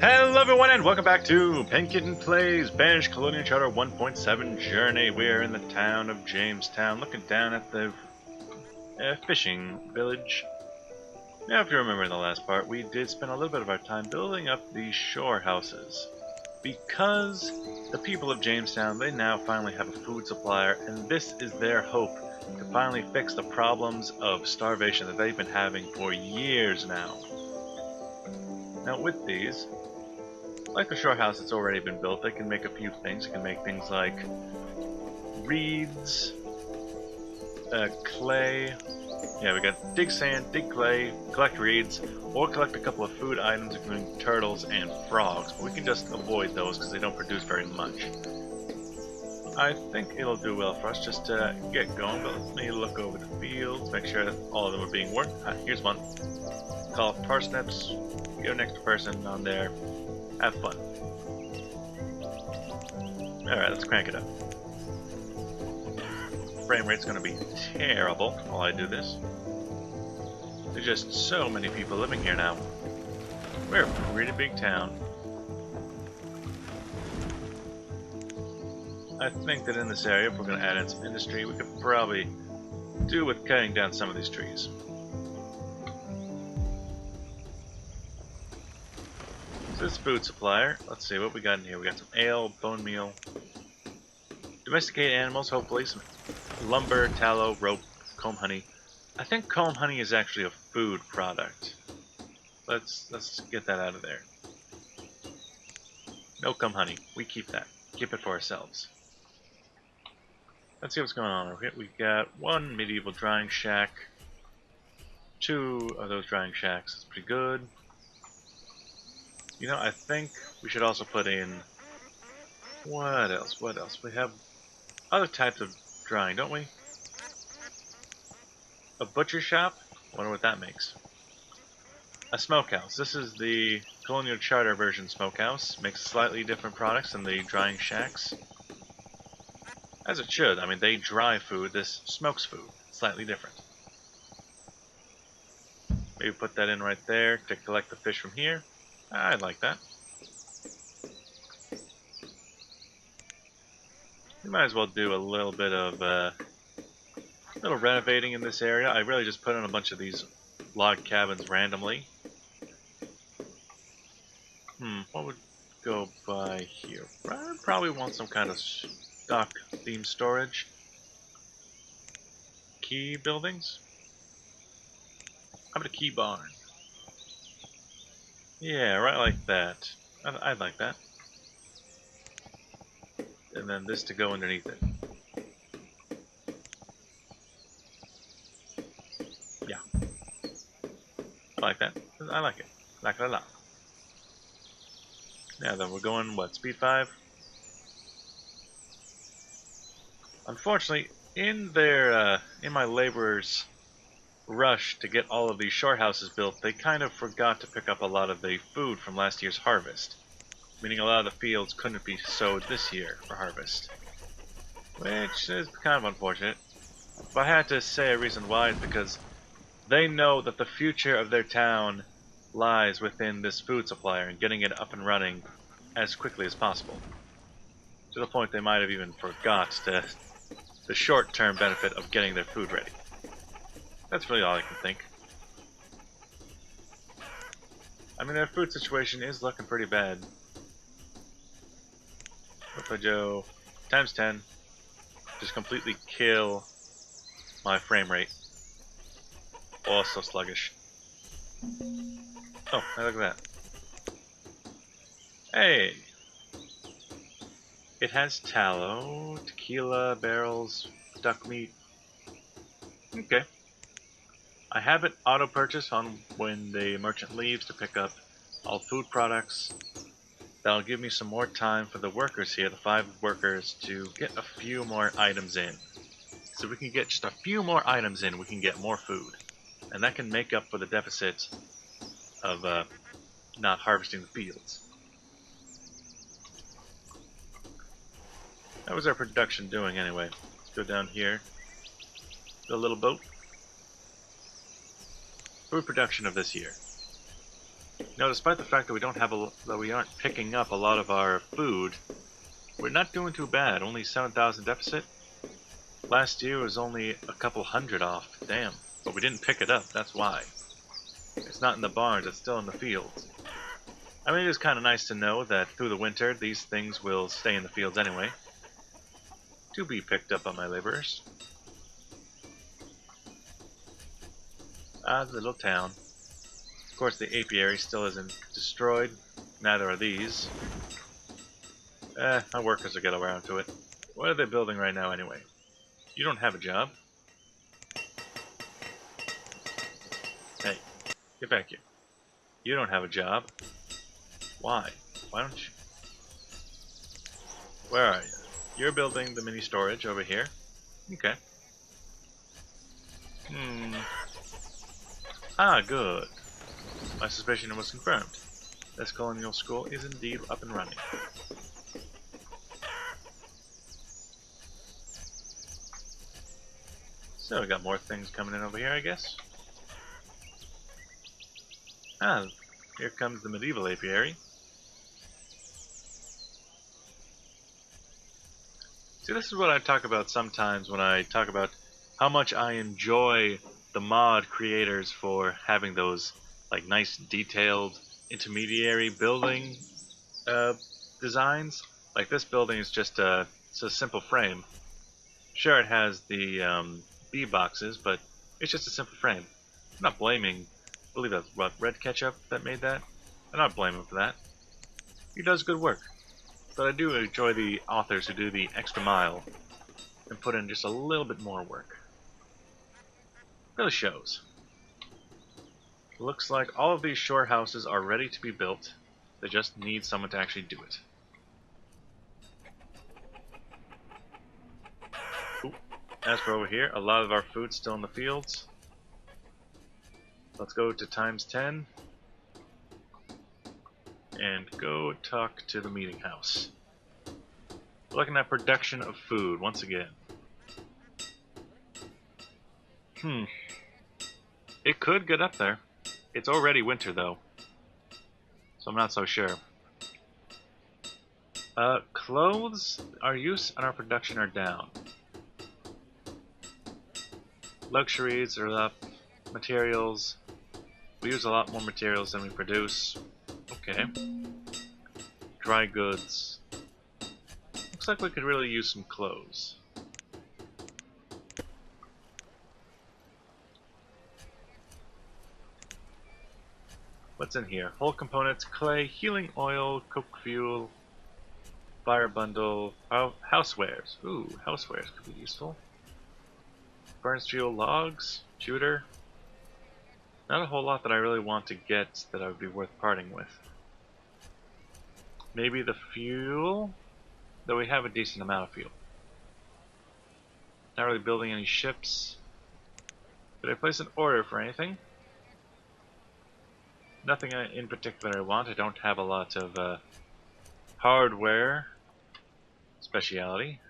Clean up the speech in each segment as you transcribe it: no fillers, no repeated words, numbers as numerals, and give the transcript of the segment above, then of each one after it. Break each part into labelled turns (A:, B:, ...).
A: Hello everyone and welcome back to Penkitten Plays Banished Colonial Charter 1.7 Journey. We are in the town of Jamestown, looking down at the fishing village. Now if you remember in the last part, we did spend a little bit of our time building up these shore houses. Because the people of Jamestown, they now finally have a food supplier, and this is their hope to finally fix the problems of starvation that they've been having for years now. Now with these, like the shore house that's already been built, they can make a few things. They can make things like reeds, clay. Yeah, we got dig sand, dig clay, collect reeds, or collect a couple of food items, including turtles and frogs. But we can just avoid those because they don't produce very much. I think it'll do well for us just to get going, but let me look over the fields, make sure that all of them are being worked. Here's one. Call parsnips. Go next to person on there. Have fun. Alright, let's crank it up. Frame rate's gonna be terrible while I do this. There's just so many people living here now. We're a pretty big town. I think that in this area, if we're gonna add in some industry, we could probably do with cutting down some of these trees. This food supplier, let's see what we got in here. We got some ale, bone meal, domesticated animals, hopefully some lumber, tallow, rope, comb honey. I think comb honey is actually a food product. Let's get that out of there. No comb honey. We keep that. Keep it for ourselves. Let's see what's going on over here. We've got one medieval drying shack. Two of those drying shacks. That's pretty good. You know, I think we should also put in... What else? What else? We have other types of drying, don't we? A butcher shop? Wonder what that makes. A smokehouse. This is the Colonial Charter version smokehouse. Makes slightly different products than the drying shacks. As it should. I mean, they dry food. This smokes food. Slightly different. Maybe put that in right there to collect the fish from here. I like that. We might as well do a little bit of little renovating in this area. I really just put in a bunch of these log cabins randomly. What would go by here? I probably want some kind of stock theme storage. Key buildings? How about a key barn? Yeah, right like that. I'd like that. And then this to go underneath it. Yeah. I like that. I like it. Like it a lot. Now then, we're going, what, speed 5? Unfortunately, in my laborers' rush to get all of these shore houses built, they kind of forgot to pick up a lot of the food from last year's harvest. Meaning a lot of the fields couldn't be sowed this year for harvest. Which is kind of unfortunate. If I had to say a reason why, it's because they know that the future of their town lies within this food supplier and getting it up and running as quickly as possible. To the point they might have even forgot the short-term benefit of getting their food ready. That's really all I can think. I mean, their food situation is looking pretty bad. Roleplay Joe times 10. Just completely kill my frame rate. Oh, so sluggish. Oh, hey, look at that. Hey! It has tallow, tequila, barrels, duck meat. Okay. I have it auto-purchase on when the merchant leaves to pick up all food products. That'll give me some more time for the workers here, the 5 workers, to get a few more items in. So we can get just a few more items in, we can get more food. And that can make up for the deficit of not harvesting the fields. How was our production doing anyway? Let's go down here. Do a little boat. Food production of this year. Now, despite the fact that we aren't picking up a lot of our food, we're not doing too bad. Only 7,000 deficit. Last year was only a couple hundred off. Damn. But we didn't pick it up. That's why. It's not in the barns. It's still in the fields. I mean, it is kind of nice to know that through the winter, these things will stay in the fields anyway, to be picked up by my laborers. Ah, the little town. Of course, the apiary still isn't destroyed. Neither are these. My workers will get around to it. What are they building right now, anyway? You don't have a job. Hey, get back here. You don't have a job. Why? Why don't you? Where are you? You're building the mini storage over here. Okay. Ah, good. My suspicion was confirmed. This colonial school is indeed up and running. So we got more things coming in over here, I guess. Ah, here comes the medieval apiary. See, this is what I talk about sometimes when I talk about how much I enjoy the mod creators for having those like nice detailed intermediary building designs. Like this building is just it's a simple frame. Sure, it has the B boxes, but it's just a simple frame. I'm not blaming. I believe that's what Red Ketchup that made that. I'm not blaming him for that. He does good work, but I do enjoy the authors who do the extra mile and put in just a little bit more work. Really shows. Looks like all of these shore houses are ready to be built. They just need someone to actually do it. Ooh. As for over here, a lot of our food's still in the fields. Let's go to times 10 and go talk to the meeting house. Looking at production of food once again. It could get up there. It's already winter though, so I'm not so sure. Clothes, our use and our production are down. Luxuries are up. Materials, we use a lot more materials than we produce. Okay. Dry goods. Looks like we could really use some clothes. What's in here? Whole components, clay, healing oil, coke fuel, fire bundle, housewares. Ooh, housewares could be useful. Burns fuel, logs, shooter. Not a whole lot that I really want to get that I would be worth parting with. Maybe the fuel? Though we have a decent amount of fuel. Not really building any ships. Did I place an order for anything? Nothing in particular I want. I don't have a lot of hardware speciality.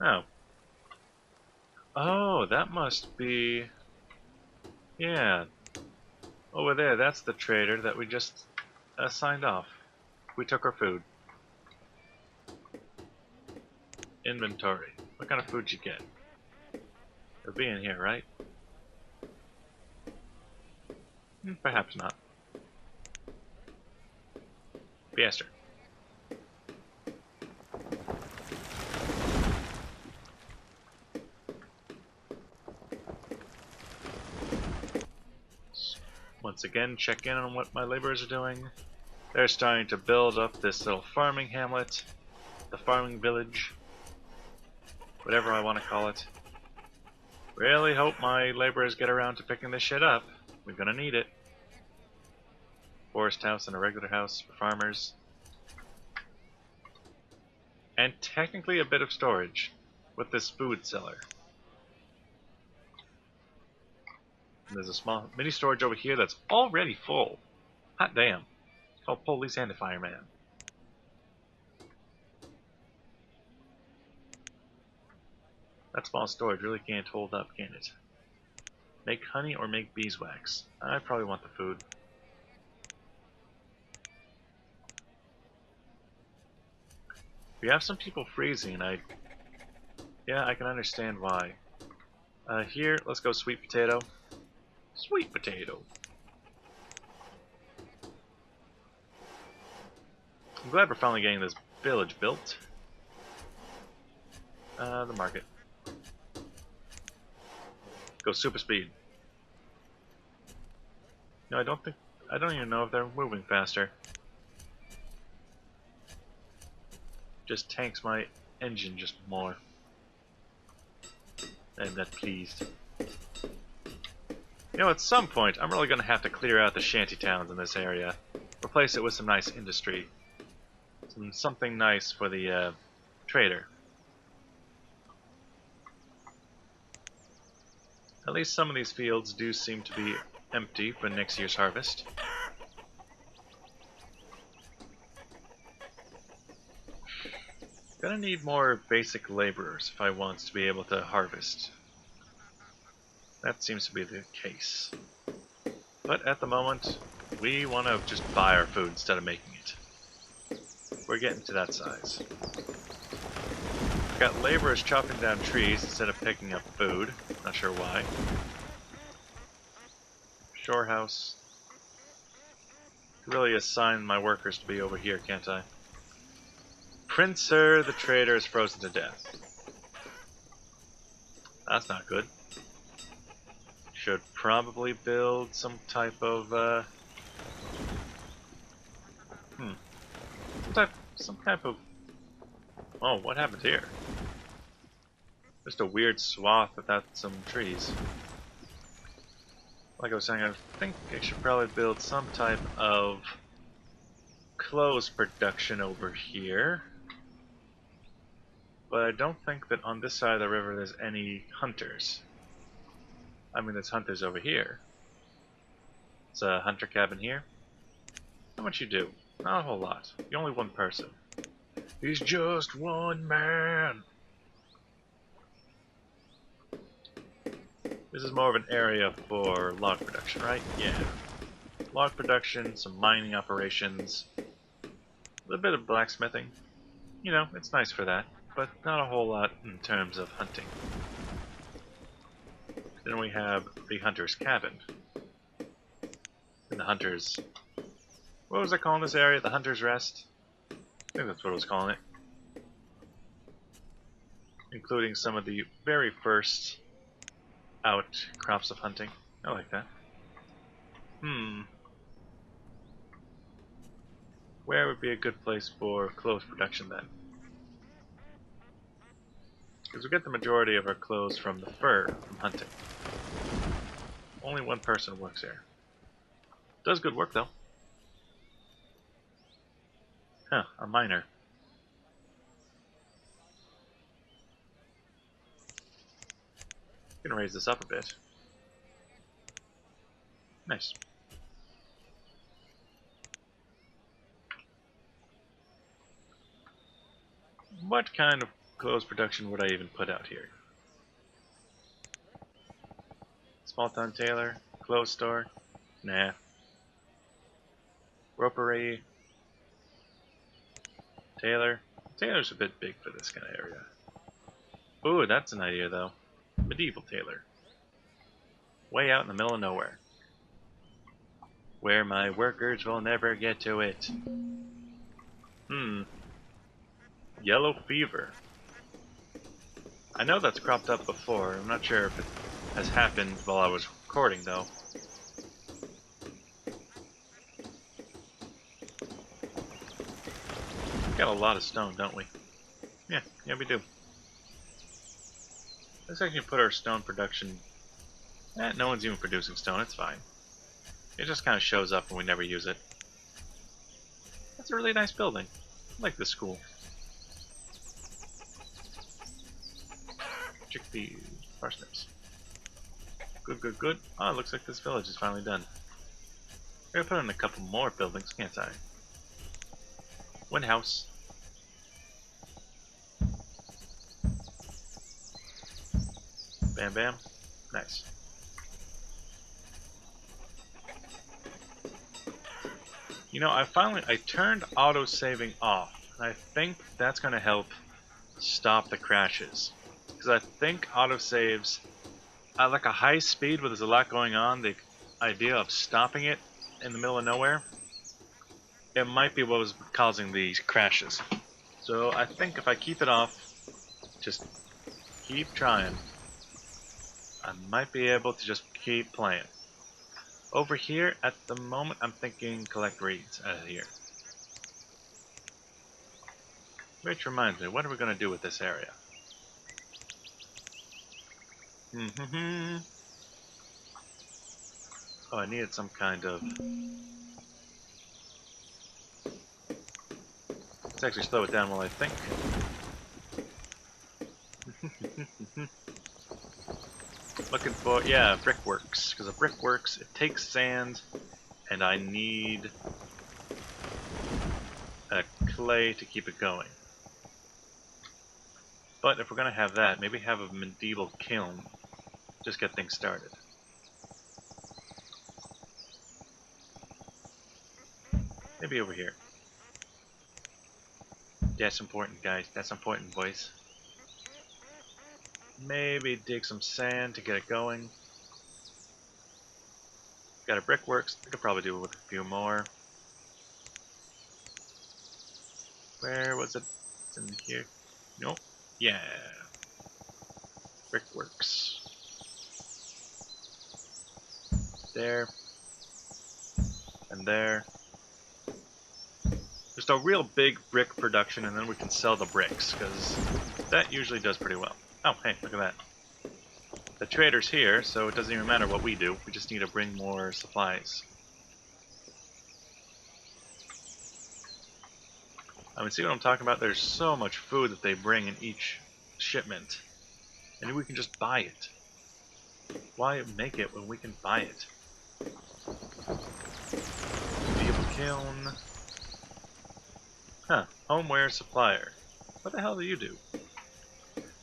A: Oh. Oh, that must be... Yeah. Over there, that's the trader that we just signed off. We took our food. Inventory. What kind of food you get? It'll be in here, right? Perhaps not. Fiesta. Once again, check in on what my laborers are doing. They're starting to build up this little farming hamlet, the farming village, whatever I want to call it. Really hope my laborers get around to picking this shit up. We're gonna need it. Forest house and a regular house for farmers. And technically a bit of storage with this food cellar. And there's a small mini storage over here that's already full. Hot damn. It's called Police and the Fireman. That small storage really can't hold up, can it? Make honey or make beeswax? I probably want the food. We have some people freezing, and yeah, I can understand why. Here, let's go sweet potato. Sweet potato. I'm glad we're finally getting this village built. The market. Go super speed. No, I don't even know if they're moving faster. Just tanks my engine just more. I'm not pleased. You know, at some point, I'm really going to have to clear out the shanty towns in this area. Replace it with some nice industry. Something nice for the trader. At least some of these fields do seem to be empty for next year's harvest. Gonna need more basic laborers if I want to be able to harvest. That seems to be the case. But at the moment, we want to just buy our food instead of making it. We're getting to that size. We've got laborers chopping down trees instead of picking up food. Not sure why. Shore house. Really assign my workers to be over here, can't I? Princer the trader is frozen to death. That's not good. Should probably build some type of some type of. Oh, what happened here? Just a weird swath without some trees. Like I was saying, I think I should probably build some type of clothes production over here. But I don't think that on this side of the river there's any hunters. I mean, there's hunters over here. It's a hunter cabin here. How much you do? Not a whole lot. You're only one person. He's just one man! This is more of an area for log production, right? Yeah. Log production, some mining operations, a little bit of blacksmithing. You know, it's nice for that, but not a whole lot in terms of hunting. Then we have the hunter's cabin. And the hunter's... What was I calling this area? The hunter's rest? I think that's what I was calling it. Including some of the very first outcrops of hunting. I like that. Where would be a good place for clothes production then? Because we get the majority of our clothes from the fur from hunting. Only one person works here. Does good work though. Huh, a miner. Gonna raise this up a bit. Nice. What kind of clothes production would I even put out here? Small town tailor? Clothes store? Nah. Ropery? Tailor? Tailor's a bit big for this kind of area. Ooh, that's an idea though. Medieval tailor. Way out in the middle of nowhere. Where my workers will never get to it. Yellow fever. I know that's cropped up before. I'm not sure if it has happened while I was recording though. Got a lot of stone, don't we? Yeah, we do. Let's actually put our stone production... no one's even producing stone, it's fine. It just kind of shows up and we never use it. That's a really nice building. I like this school. Chickpeas, parsnips. Good, good, good. Oh, it looks like this village is finally done. I'm gonna put in a couple more buildings, can't I? One house. Bam, bam. Nice. You know, I turned auto-saving off, and I think that's going to help stop the crashes. Because I think autosaves, at like a high speed where there's a lot going on, the idea of stopping it in the middle of nowhere, it might be what was causing these crashes. So I think if I keep it off, just keep trying, I might be able to just keep playing. Over here, at the moment, I'm thinking collect reeds out of here. Which reminds me, what are we going to do with this area? Oh, I needed some kind of... Let's actually slow it down while I think. Looking for, yeah, brickworks. Because a brickworks, it takes sand, and I need a clay to keep it going. But if we're going to have that, maybe have a medieval kiln. Just get things started. Maybe over here. That's important, guys. That's important, boys. Maybe dig some sand to get it going. Got a brickworks. I could probably do it with a few more. Where was it? It's in here. Nope. Yeah. Brickworks. There. And there. Just a real big brick production, and then we can sell the bricks, because that usually does pretty well. Oh, hey, look at that. The trader's here, so it doesn't even matter what we do. We just need to bring more supplies. I mean, see what I'm talking about? There's so much food that they bring in each shipment. And we can just buy it. Why make it when we can buy it? Medieval kiln. Huh. Homeware supplier. What the hell do you do?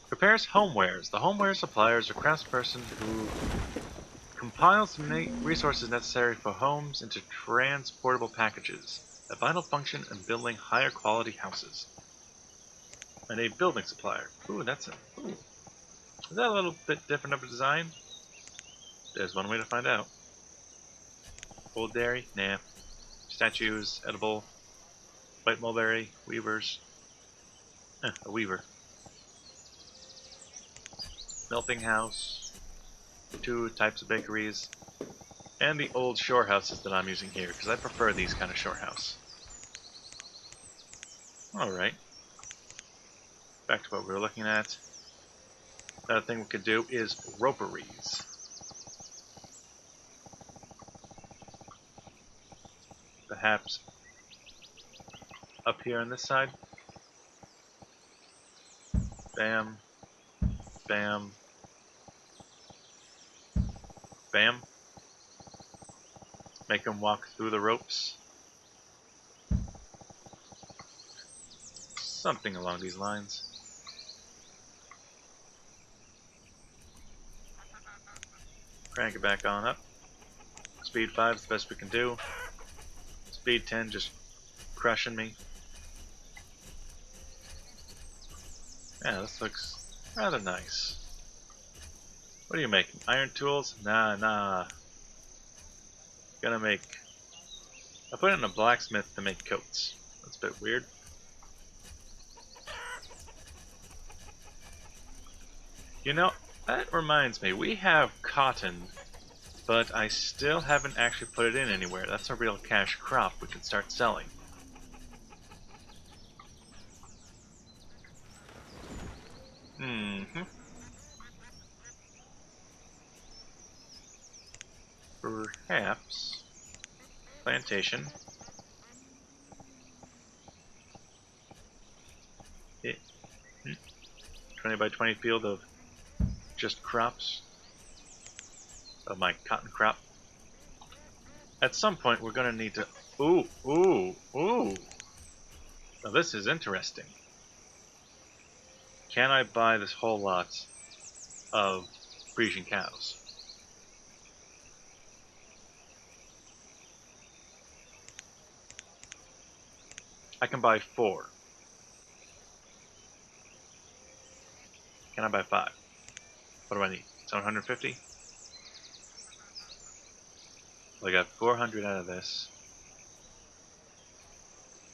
A: Prepares homewares. The homeware supplier is a craftsperson who compiles the resources necessary for homes into transportable packages. A vital function in building higher quality houses. And a building supplier. Ooh, that's it. Ooh. Is that a little bit different of a design? There's one way to find out. Old dairy? Nah. Statues, edible. White mulberry, weavers. A weaver. Melting house. 2 types of bakeries. And the old shore houses that I'm using here, because I prefer these kind of shore house. Alright. Back to what we were looking at. Another thing we could do is roperies. Perhaps up here on this side. Bam. Bam. Bam. Make them walk through the ropes. Something along these lines. Crank it back on up. Speed 5 is the best we can do. Speed 10 just crushing me. Yeah, this looks rather nice. What are you making? Iron tools? Nah. Gonna make... I put it in a blacksmith to make coats. That's a bit weird. You know, that reminds me, we have cotton, but I still haven't actually put it in anywhere. That's a real cash crop we can start selling. Perhaps plantation. 20 by 20 field of just crops. Of my cotton crop. At some point we're gonna need to... Ooh. Now this is interesting. Can I buy this whole lot of Frisian cows? I can buy 4. Can I buy 5? What do I need? 750? Well, I got 400 out of this.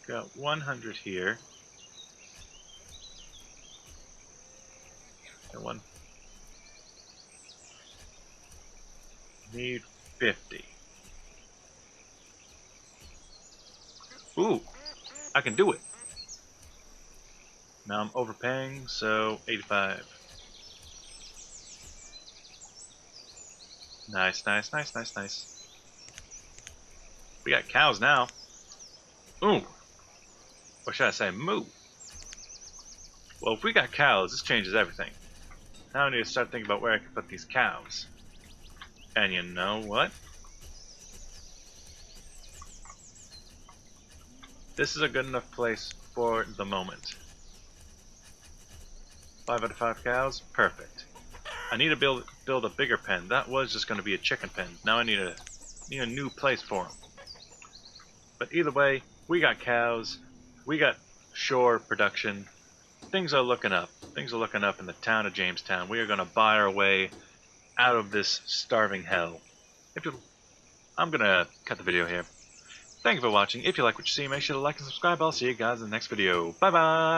A: Got 100 here. And one. Need 50. Ooh, I can do it. Now I'm overpaying, so 85. Nice, nice, nice, nice, nice. We got cows now. Ooh. Or should I say moo? Well, if we got cows, this changes everything. Now I need to start thinking about where I can put these cows. And you know what? This is a good enough place for the moment. 5 out of 5 cows? Perfect. I need to build a bigger pen. That was just going to be a chicken pen. Now I need a new place for them. But either way, we got cows. We got shore production. Things are looking up. Things are looking up in the town of Jamestown. We are going to buy our way out of this starving hell. I'm going to cut the video here. Thank you for watching. If you like what you see, make sure to like and subscribe. I'll see you guys in the next video. Bye-bye!